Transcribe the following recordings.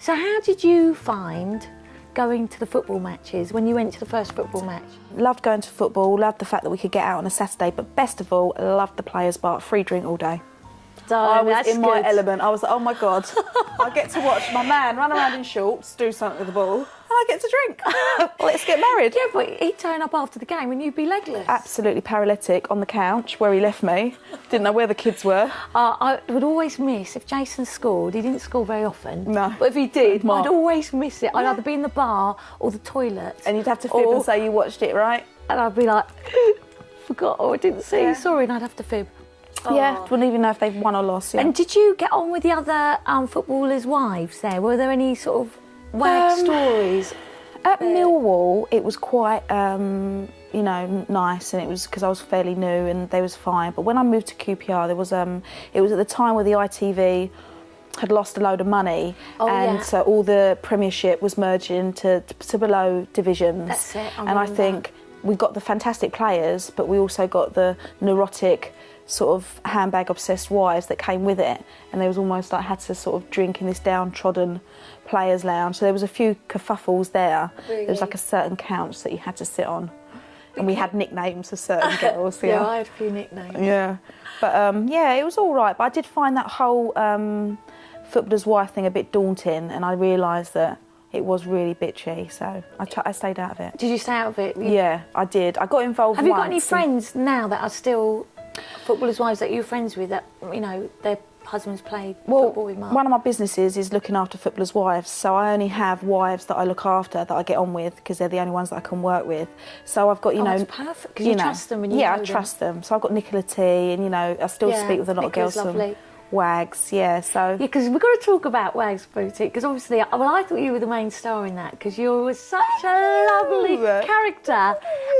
So how did you find going to the football matches when you went to the first football match? Loved going to football, loved the fact that we could get out on a Saturday, but best of all, loved the players' bar, free drink all day. I was in my element. I was like, oh my God, I get to watch my man run around in shorts, do something with the ball, and I get to drink. Let's get married. Yeah, but he'd turn up after the game and you'd be legless. Absolutely paralytic on the couch where he left me. Didn't know where the kids were. I would always miss, if Jason scored, he didn't score very often. No. But if he did, I'd always miss it. I'd either be in the bar or the toilet. And you'd have to fib and say you watched it, right? And I'd be like, forgot, or I didn't see, sorry, and I'd have to fib. Yeah, wouldn't even know if they've won or lost. Yeah. And did you get on with the other footballers' wives there? Were there any sort of wag stories? At Millwall, it was quite, you know, nice, and it was because I was fairly new and they was fine. But when I moved to QPR, there was, it was at the time where the ITV had lost a load of money, so all the Premiership was merged into below divisions. That's it. I think we got the fantastic players, but we also got the neurotic, sort of handbag-obsessed wives that came with it, and there was almost like had to sort of drink in this downtrodden players' lounge. So there was a few kerfuffles there. Really? There was like a certain couch that you had to sit on, and we had nicknames for certain girls. Yeah, I had a few nicknames. Yeah, but yeah, it was all right. But I did find that whole footballer's wife thing a bit daunting, and I realised that it was really bitchy, so I stayed out of it. Did you stay out of it? Yeah, I did. I got involved. Have you got any friends now that are still footballers' wives that you're friends with, that, you know, their husbands played football with Marc? One of my businesses is looking after footballers' wives, so I only have wives that I look after, that I get on with, because they're the only ones that I can work with. So I've got, you know... That's perfect, because you trust them and you know I trust them. So I've got Nicola T, and, you know, I still speak with a lot of girls from Wags, so... Yeah, because we've got to talk about Wags Boutique, because obviously, well, I thought you were the main star in that, because you were such a lovely character,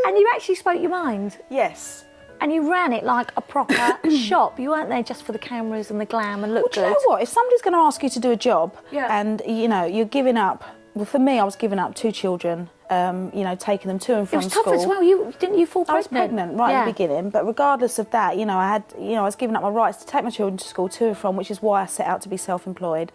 and you actually spoke your mind. Yes. And you ran it like a proper shop. You weren't there just for the cameras and the glam and look good. Do you know what? If somebody's going to ask you to do a job, and, you know, you're giving up... Well, for me, I was giving up 2 children, you know, taking them to and from school. It was tough as well. Didn't you fall pregnant? I was pregnant right at the beginning, but regardless of that, you know, I was giving up my rights to take my children to school to and from, which is why I set out to be self-employed.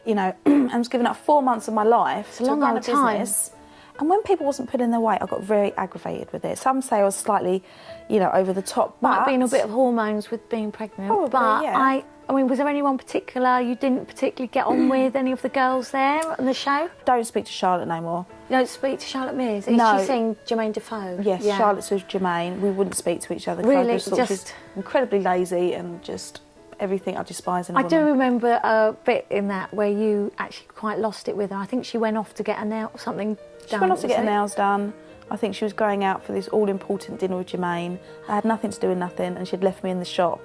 You know, I was giving up 4 months of my life to run a business. And when people wasn't putting their weight, I got very aggravated with it. Some say I was slightly, you know, over the top. Might have been a bit of hormones with being pregnant. Probably, but yeah. I mean, was there anyone particular you didn't particularly get on with, any of the girls there on the show? Don't speak to Charlotte no more. You don't speak to Charlotte Mears? No. Is she saying Jermaine Defoe? Yes, yeah. Charlotte's with Jermaine. We wouldn't speak to each other. Really? Just incredibly lazy and just everything I despise in a woman. I do remember a bit in that where you actually quite lost it with her. I think she went off to get something done. She went off to get her nails done. I think she was going out for this all-important dinner with Jermaine. I had nothing to do with nothing, and she'd left me in the shop,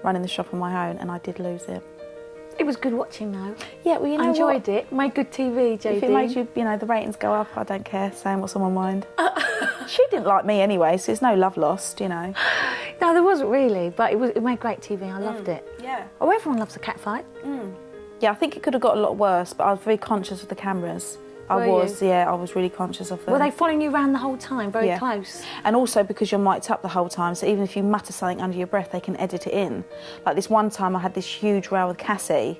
running the shop on my own, and I did lose it. It was good watching, though. Yeah, well, you know I enjoyed it. Made good TV, JD. If it made you, you know, the ratings go up, I don't care, saying what's on my mind. She didn't like me anyway, so there's no love lost, you know. No, there wasn't really, but it made great TV. I loved it. Yeah. Oh, everyone loves a cat fight. Yeah, I think it could have got a lot worse, but I was very conscious of the cameras. I was really conscious of them. Were they following you around the whole time, very close? And also because you're mic'd up the whole time, so even if you mutter something under your breath, they can edit it in. Like this one time I had this huge row with Cassie.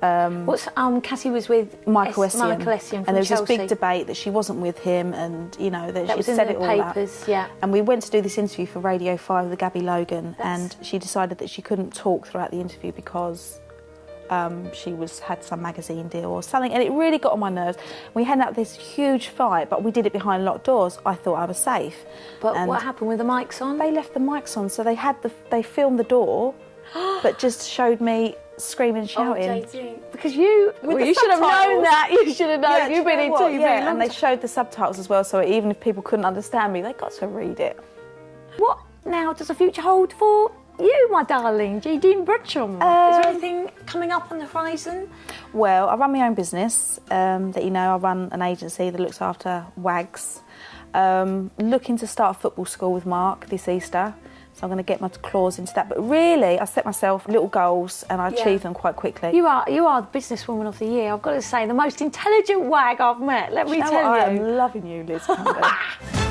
Cassie was with Michael Essien from and there was Chelsea. this big debate that she wasn't with him, and you know that she was said in it the all papers, up. yeah. And we went to do this interview for Radio 5 with Gabby Logan, and she decided that she couldn't talk throughout the interview because she had some magazine deal or something, and it really got on my nerves. We had this huge fight, but we did it behind locked doors. I thought I was safe. But what happened with the mics on? They left the mics on, so they filmed the door, but just showed me screaming and shouting. Oh, JD. Because you should have known that. You should have known. You've been in TV. Yeah, and they showed the subtitles as well, so even if people couldn't understand me, they got to read it. What now does the future hold for you, my darling, JADENE Bircham? Is there anything coming up on the horizon? Well, I run my own business. That you know, I run an agency that looks after Wags. Looking to start a football school with Marc this Easter. So I'm going to get my claws into that. But really, I set myself little goals and I achieve them quite quickly. You are the businesswoman of the year. I've got to say, the most intelligent wag I've met. Let me tell you. I am loving you, Liz Campbell.